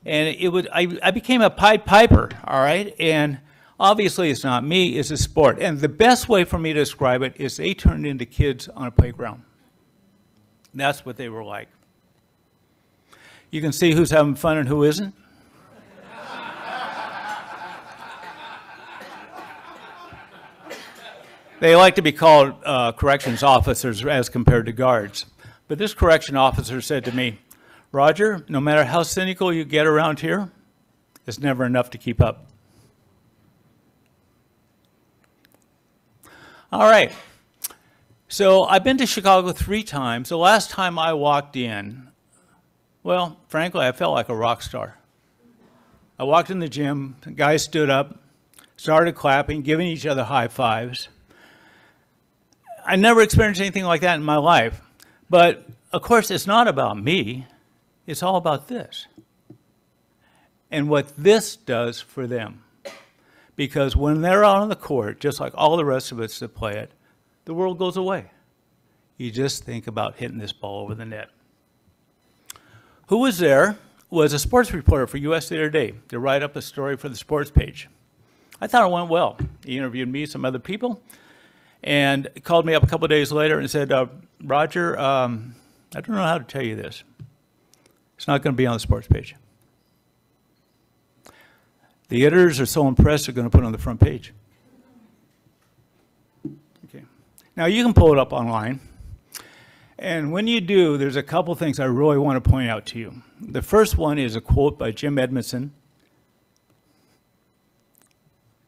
And I became a Pied Piper, all right? And obviously it's not me, it's a sport. And the best way for me to describe it is they turned into kids on a playground. That's what they were like. You can see who's having fun and who isn't. They like to be called corrections officers as compared to guards. But this correction officer said to me, Roger, no matter how cynical you get around here, it's never enough to keep up. All right. So I've been to Chicago 3 times. The last time I walked in, well, frankly, I felt like a rock star. I walked in the gym, the guys stood up, started clapping, giving each other high fives. I never experienced anything like that in my life. But, of course, it's not about me. It's all about this and what this does for them. Because when they're out on the court, just like all the rest of us that play it, the world goes away. You just think about hitting this ball over the net. Who was there was a sports reporter for USA Today to write up a story for the sports page. I thought it went well. He interviewed me, some other people, and called me up a couple of days later and said, Roger, I don't know how to tell you this. It's not going to be on the sports page. The editors are so impressed they're going to put it on the front page. Okay. Now you can pull it up online. And when you do, there's a couple things I really want to point out to you. The first one is a quote by Jim Edmondson.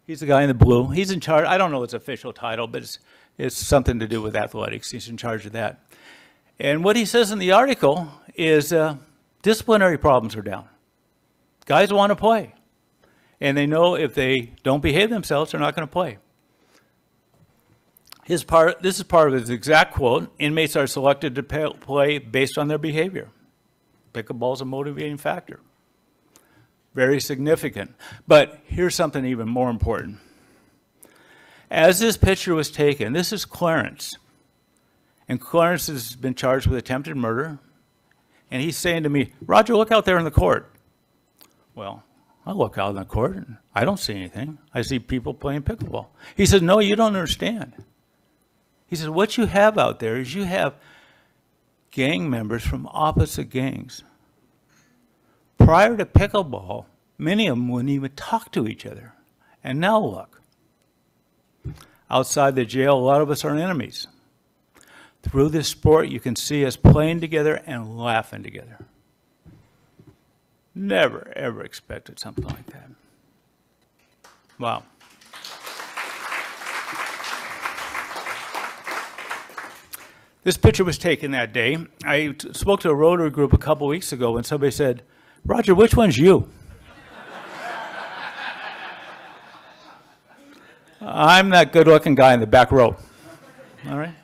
He's the guy in the blue. He's in charge. I don't know his official title, but it's something to do with athletics. He's in charge of that. And what he says in the article is disciplinary problems are down. Guys want to play. And they know if they don't behave themselves, they're not going to play. This is part of his exact quote. Inmates are selected to play based on their behavior. Pickleball is a motivating factor. Very significant. But here's something even more important. As this picture was taken, this is Clarence. And Clarence has been charged with attempted murder. And he's saying to me, Roger, look out there in the court. Well, I look out in the court and I don't see anything. I see people playing pickleball. He said, no, you don't understand. He said, what you have out there is you have gang members from opposite gangs. Prior to pickleball, many of them wouldn't even talk to each other. And now look. Outside the jail, a lot of us are enemies. Through this sport, you can see us playing together and laughing together. Never, ever expected something like that. Wow. This picture was taken that day. I spoke to a Rotary group a couple weeks ago and somebody said, Roger, which one's you? I'm that good-looking guy in the back row. All right.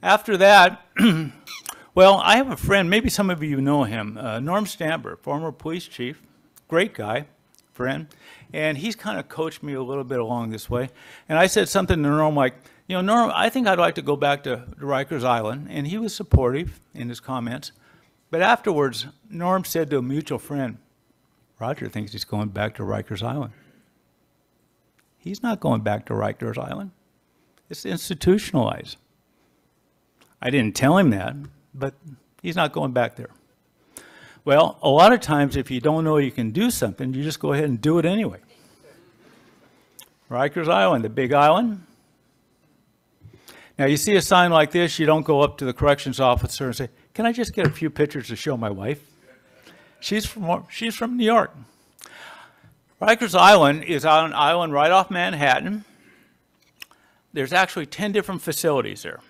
After that, well, I have a friend, maybe some of you know him, Norm Stamber, former police chief, great guy, friend, and he's kind of coached me a little bit along this way. And I said something to Norm like, you know, Norm, I think I'd like to go back to Rikers Island, and he was supportive in his comments. But afterwards, Norm said to a mutual friend, Roger thinks he's going back to Rikers Island. He's not going back to Rikers Island. It's institutionalized. I didn't tell him that, but he's not going back there. Well, a lot of times if you don't know you can do something, you just go ahead and do it anyway. Rikers Island, the big island. Now you see a sign like this, you don't go up to the corrections officer and say, can I just get a few pictures to show my wife? She's from New York. Rikers Island is on an island right off Manhattan. There's actually 10 different facilities there.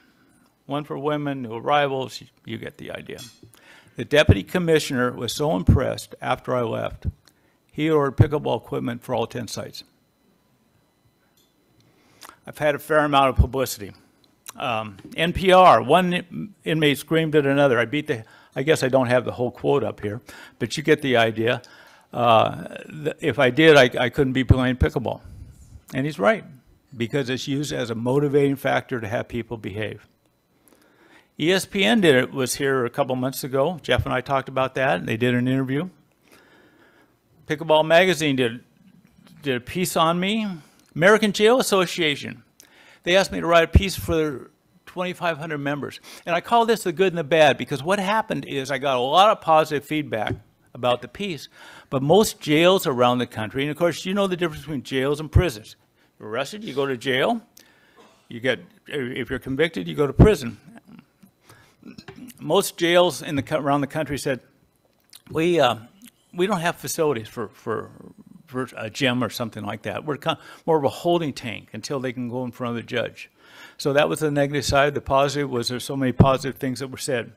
One for women, new arrivals, you get the idea. The deputy commissioner was so impressed after I left, he ordered pickleball equipment for all 10 sites. I've had a fair amount of publicity. NPR, one inmate screamed at another. I guess I don't have the whole quote up here, but you get the idea. If I did, I couldn't be playing pickleball. And he's right, because it's used as a motivating factor to have people behave. ESPN was here a couple months ago. Jeff and I talked about that, and they did an interview. Pickleball Magazine did a piece on me. American Jail Association. They asked me to write a piece for their 2,500 members. And I call this the good and the bad, because what happened is I got a lot of positive feedback about the piece, but most jails around the country, and of course you know the difference between jails and prisons. You're arrested, you go to jail. If you're convicted, you go to prison. Most jails around the country said, we don't have facilities for a gym or something like that. We're more of a holding tank until they can go in front of the judge. So that was the negative side. The positive was there's so many positive things that were said.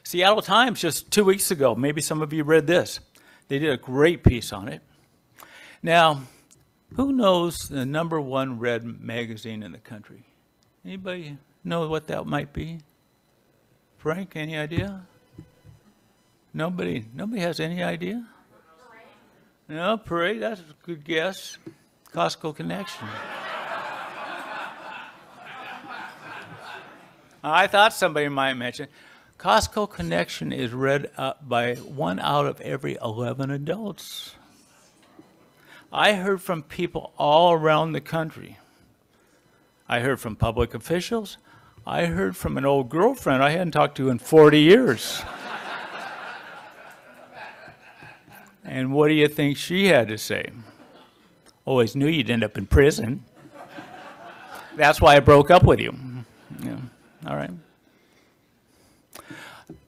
Seattle Times just 2 weeks ago, maybe some of you read this. They did a great piece on it. Now, who knows the #1 read magazine in the country? Anybody know what that might be? Frank, any idea? Nobody has any idea? No, parade, that's a good guess. Costco Connection. I thought somebody might mention. Costco Connection is read by 1 out of every 11 adults. I heard from people all around the country. I heard from public officials. I heard from an old girlfriend I hadn't talked to in 40 years. And what do you think she had to say? Always knew you'd end up in prison. That's why I broke up with you. Yeah. All right.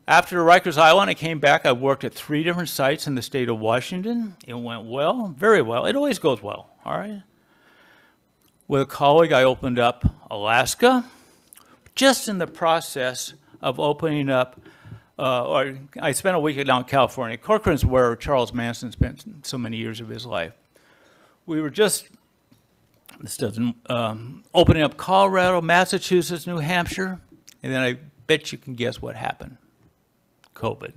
After Rikers Island, I came back. I worked at 3 different sites in the state of Washington. It went well, very well. It always goes well, all right? With a colleague, I opened up Alaska. Just in the process of opening up, or I spent a week down in California. Corcoran's where Charles Manson spent so many years of his life. We were just, opening up Colorado, Massachusetts, New Hampshire, and then I bet you can guess what happened. COVID.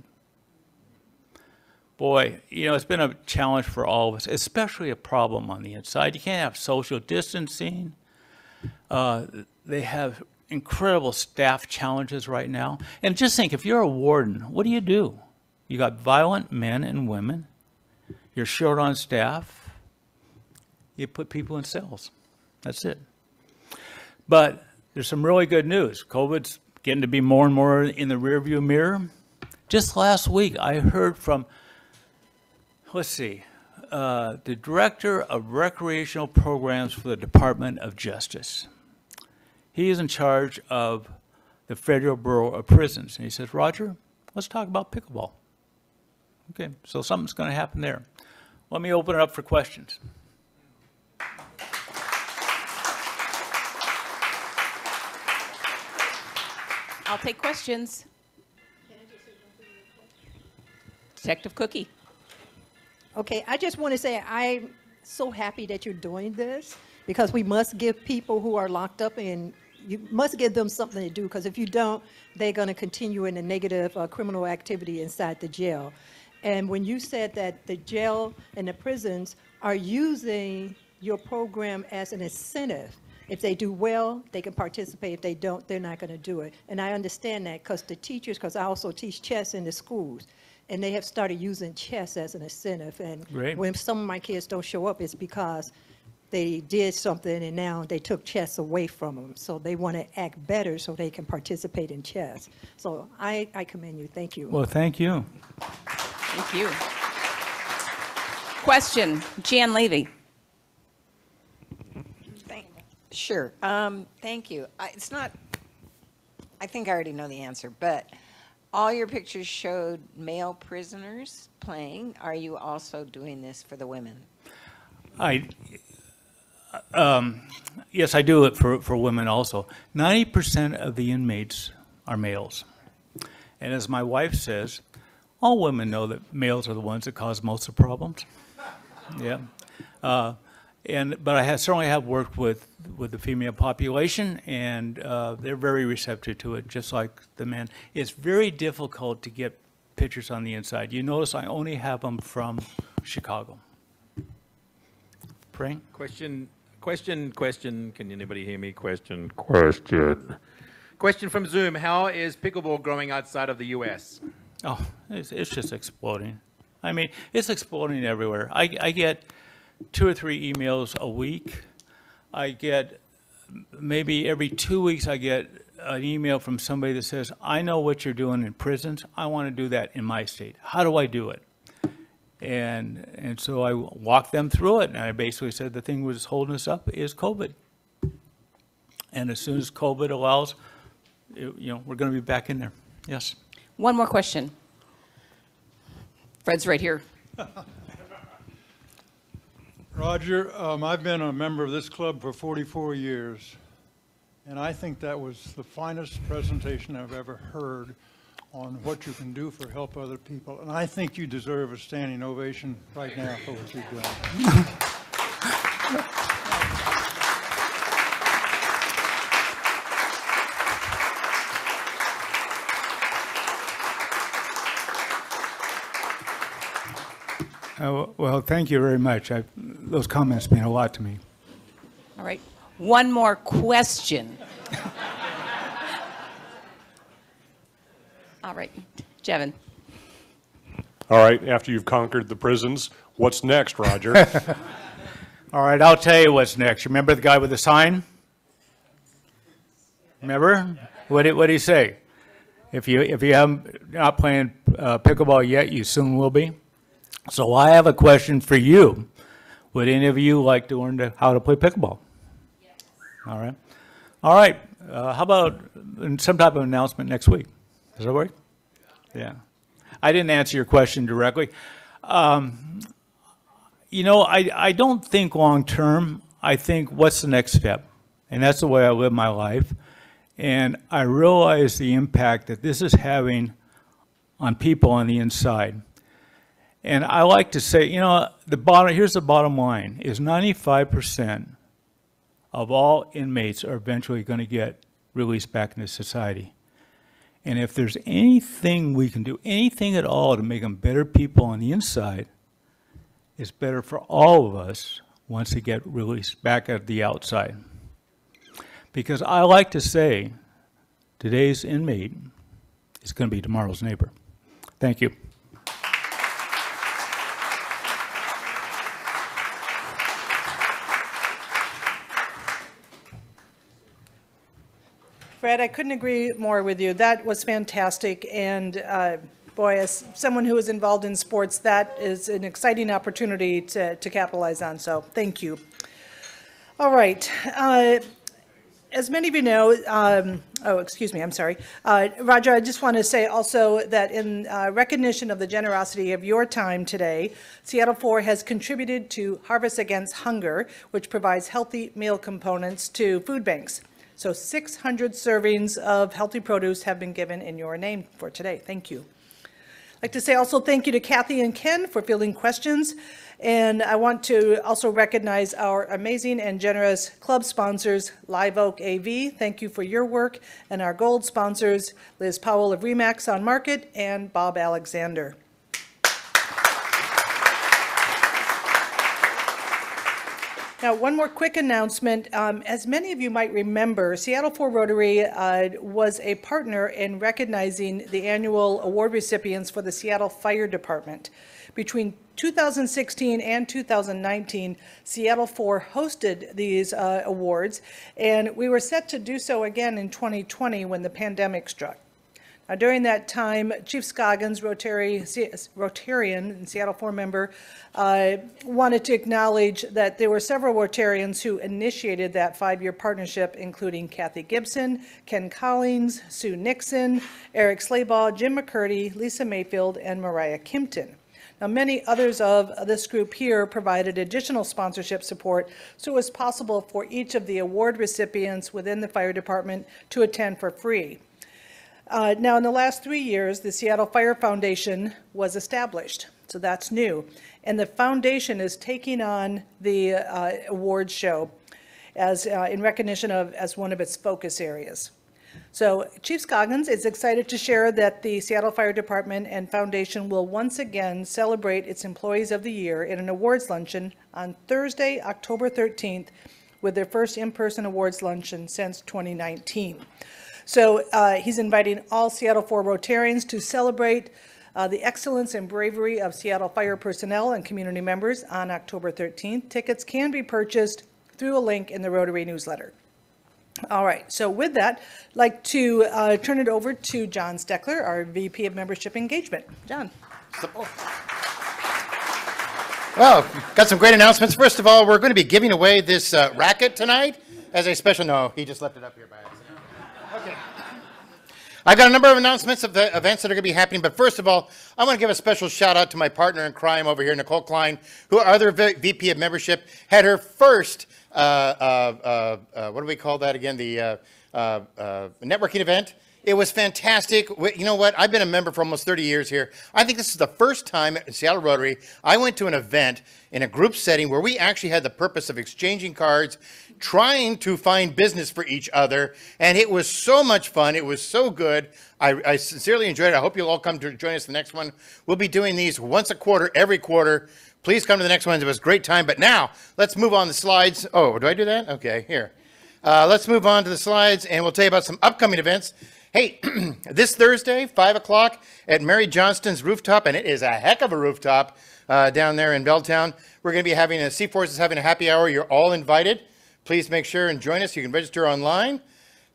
Boy, you know, it's been a challenge for all of us, especially a problem on the inside. You can't have social distancing. They have incredible staff challenges right now. And just think, if you're a warden, what do? You got violent men and women. You're short on staff. You put people in cells. That's it. But there's some really good news. COVID's getting to be more and more in the rearview mirror. Just last week, I heard from, the Director of Recreational Programs for the Department of Justice. He is in charge of the Federal Bureau of Prisons. And he says, Roger, let's talk about pickleball. Okay, so something's going to happen there. Let me open it up for questions. I'll take questions. Detective Cookie. Okay, I just want to say I'm so happy that you're doing this, because we must give people who are locked up, and you must give them something to do, because if you don't, they're going to continue in the negative criminal activity inside the jail. And when you said that the jail and the prisons are using your program as an incentive, if they do well, they can participate. If they don't, they're not going to do it. And I understand that because the teachers, because I also teach chess in the schools, and they have started using chess as an incentive. And Great. When some of my kids don't show up, it's because they did something and now they took chess away from them. So they want to act better so they can participate in chess. So I commend you. Thank you. Well, thank you. Thank you. Question, Jan Levy. Sure. Thank you. It's not, I think I already know the answer, but all your pictures showed male prisoners playing. Are you also doing this for the women? Yes, I do it for women also. 90% of the inmates are males. And as my wife says, all women know that males are the ones that cause most of the problems. Yeah. But I certainly have worked with the female population, and they're very receptive to it, just like the men. It's very difficult to get pictures on the inside. You notice I only have them from Chicago. Praying? Question. Can anybody hear me? Question from Zoom. How is pickleball growing outside of the U.S.? Oh, it's just exploding. I mean, it's exploding everywhere. I get 2 or 3 emails a week. I get maybe every 2 weeks I get an email from somebody that says, I know what you're doing in prisons. I want to do that in my state. How do I do it? And so I walked them through it, and I basically said the thing was holding us up is COVID. And as soon as COVID allows, we're going to be back in there. Yes. One more question. Fred's right here. Roger, I've been a member of this club for 44 years, and I think that was the finest presentation I've ever heard on what you can do for help other people. And I think you deserve a standing ovation right now for what you've done. Well, thank you very much. Those comments mean a lot to me. All right. One more question. All right. Jevin. All right, after you've conquered the prisons, what's next, Roger? All right, I'll tell you what's next. Remember the guy with the sign? Remember? What did he say? If you haven't not playing pickleball yet, you soon will be. So I have a question for you. Would any of you like to learn how to play pickleball? Yes. All right. All right. How about some type of announcement next week? Does that work? Yeah. I didn't answer your question directly. You know, I don't think long term. I think what's the next step? And that's the way I live my life. And I realize the impact that this is having on people on the inside. And I like to say, you know, here's the bottom line, is 95% of all inmates are eventually going to get released back into society. And if there's anything we can do, anything at all to make them better people on the inside, it's better for all of us once they get released back at the outside. Because I like to say, today's inmate is going to be tomorrow's neighbor. Thank you. Fred, I couldn't agree more with you. That was fantastic. And boy, as someone who is involved in sports, that is an exciting opportunity to capitalize on. So thank you. All right. As many of you know, Roger, I just want to say also that in recognition of the generosity of your time today, Seattle 4 has contributed to Harvest Against Hunger, which provides healthy meal components to food banks. So 600 servings of healthy produce have been given in your name for today. Thank you. I'd like to say also thank you to Kathy and Ken for fielding questions. And I want to also recognize our amazing and generous club sponsors, Live Oak AV, thank you for your work, and our gold sponsors, Liz Powell of Remax on Market and Bob Alexander. Now, one more quick announcement. As many of you might remember, Seattle 4 Rotary was a partner in recognizing the annual award recipients for the Seattle Fire Department. Between 2016 and 2019, Seattle 4 hosted these awards, and we were set to do so again in 2020 when the pandemic struck. Now, during that time, Chief Scoggins, Rotarian and Seattle 4 member, wanted to acknowledge that there were several Rotarians who initiated that 5-year partnership, including Kathy Gibson, Ken Collins, Sue Nixon, Eric Slaybaugh, Jim McCurdy, Lisa Mayfield, and Mariah Kimpton. Now, many others of this group here provided additional sponsorship support, so it was possible for each of the award recipients within the fire department to attend for free. Now, in the last 3 years, the Seattle Fire Foundation was established, so that's new. And the foundation is taking on the awards show as in recognition of as one of its focus areas. So Chief Scoggins is excited to share that the Seattle Fire Department and Foundation will once again celebrate its Employees of the Year in an awards luncheon on Thursday, October 13th, with their first in-person awards luncheon since 2019. So he's inviting all Seattle 4 Rotarians to celebrate the excellence and bravery of Seattle Fire personnel and community members on October 13th. Tickets can be purchased through a link in the Rotary newsletter. All right, so with that, I'd like to turn it over to John Steckler, our VP of Membership Engagement. John. Well, got some great announcements. First of all, we're going to be giving away this racket tonight as a special, no, he just left it up here by accident. Okay. I've got a number of announcements of the events that are going to be happening, but first of all, I want to give a special shout out to my partner in crime over here, Nicole Klein, who our other VP of Membership, had her first, what do we call that again, the networking event It was fantastic. You know what? I've been a member for almost 30 years here. I think this is the first time at Seattle Rotary I went to an event in a group setting where we actually had the purpose of exchanging cards, trying to find business for each other, and it was so much fun. It was so good. I sincerely enjoyed it. I hope you'll all come to join us the next one. We'll be doing these once a quarter, every quarter. Please come to the next one. It was a great time. But now, let's move on the slides. Oh, do I do that? Okay, here. Let's move on to the slides, and we'll tell you about some upcoming events. Hey, this Thursday, 5 o'clock at Mary Johnston's rooftop, and it is a heck of a rooftop down there in Belltown. We're going to be having C-Force is having a happy hour. You're all invited. Please make sure and join us. You can register online.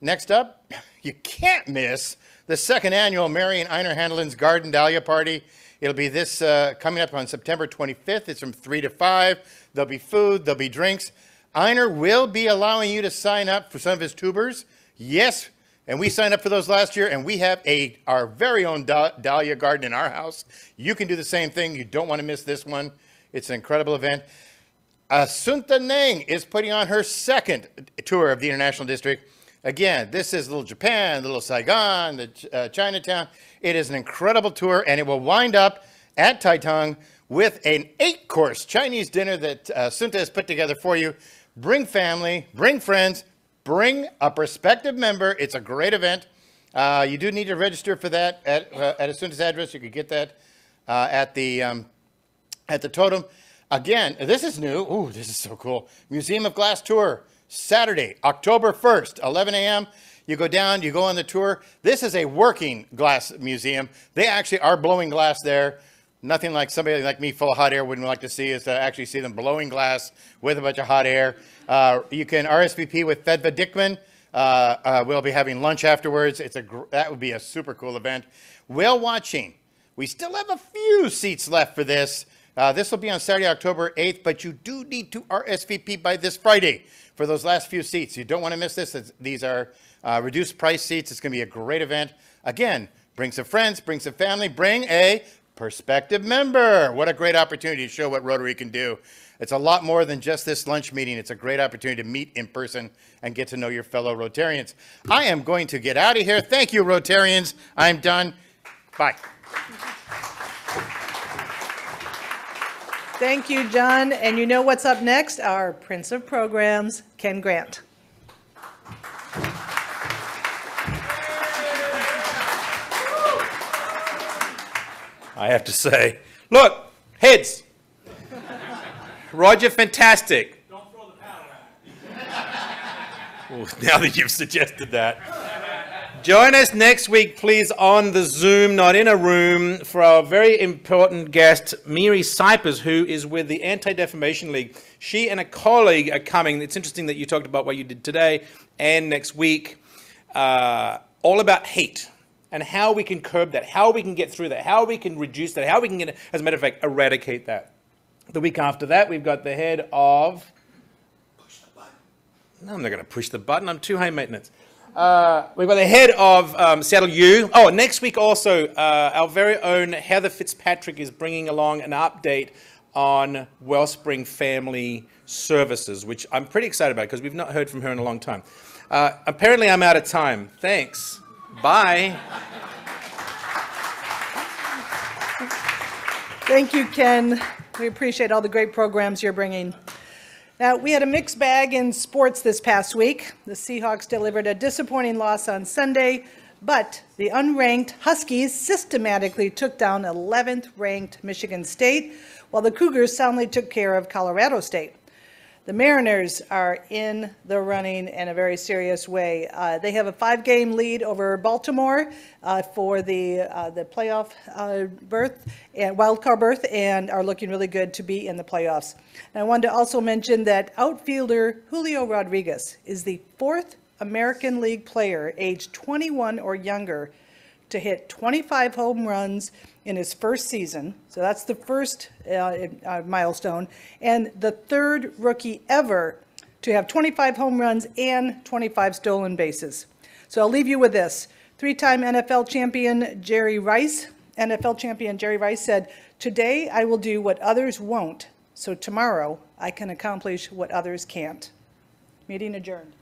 Next up, you can't miss the second annual Marion Einer Handelin's Garden Dahlia Party. It'll be this coming up on September 25th. It's from 3 to 5. There'll be food. There'll be drinks. Einer will be allowing you to sign up for some of his tubers. Yes, and we signed up for those last year, and we have our very own Dahlia garden in our house. You can do the same thing. You don't want to miss this one. It's an incredible event. Asunta Neng is putting on her second tour of the International District. Again, this is Little Japan, Little Saigon, the Chinatown. It is an incredible tour, and it will wind up at Taitung with an 8-course Chinese dinner that Asunta has put together for you. Bring family, bring friends, bring a prospective member. It's a great event. You do need to register for that at Asunta's address. You could get that at the Totem. Again, this is new. Ooh, this is so cool. Museum of Glass Tour, Saturday, October 1st, 11 a.m. You go down, you go on the tour. This is a working glass museum. They actually are blowing glass there. Nothing like somebody like me full of hot air wouldn't like to see is to actually see them blowing glass with a bunch of hot air. You can RSVP with Fedva Dickman. We'll be having lunch afterwards. That would be a super cool event. Whale watching. We still have a few seats left for this. This will be on Saturday, October 8th, but you do need to RSVP by this Friday for those last few seats. You don't want to miss this. These are reduced price seats. It's going to be a great event. Again, bring some friends, bring some family, bring a prospective member. What a great opportunity to show what Rotary can do. It's a lot more than just this lunch meeting. It's a great opportunity to meet in person and get to know your fellow Rotarians. I am going to get out of here. Thank you, Rotarians. I'm done. Bye. Thank you, John. And you know what's up next? Our Prince of Programs, Ken Grant. I have to say, look, heads. Roger, fantastic. Don't throw the power out. Now that you've suggested that. Join us next week, please, on the Zoom, not in a room, for our very important guest, Miri Cypers, who is with the Anti-Defamation League. She and a colleague are coming. It's interesting that you talked about what you did today and next week, all about hate and how we can curb that, how we can get through that, how we can reduce that, how we can, as a matter of fact, eradicate that. The week after that, we've got the head of... Push the button. No, I'm not going to push the button. I'm too high maintenance. We've got the head of Seattle U. Oh, next week also, our very own Heather Fitzpatrick is bringing along an update on Wellspring Family Services, which I'm pretty excited about because we've not heard from her in a long time. Apparently, I'm out of time. Thanks. Bye. Thank you, Ken. We appreciate all the great programs you're bringing. Now, we had a mixed bag in sports this past week. The Seahawks delivered a disappointing loss on Sunday, but the unranked Huskies systematically took down 11th-ranked Michigan State, while the Cougars soundly took care of Colorado State. The Mariners are in the running in a very serious way. They have a 5-game lead over Baltimore for the playoff berth and wildcard berth, and are looking really good to be in the playoffs. And I wanted to also mention that outfielder Julio Rodriguez is the 4th American League player aged 21 or younger to hit 25 home runs in his first season. So that's the first milestone, and the 3rd rookie ever to have 25 home runs and 25 stolen bases. So I'll leave you with this. 3-time NFL champion Jerry Rice said, "Today I will do what others won't, so tomorrow I can accomplish what others can't." Meeting adjourned.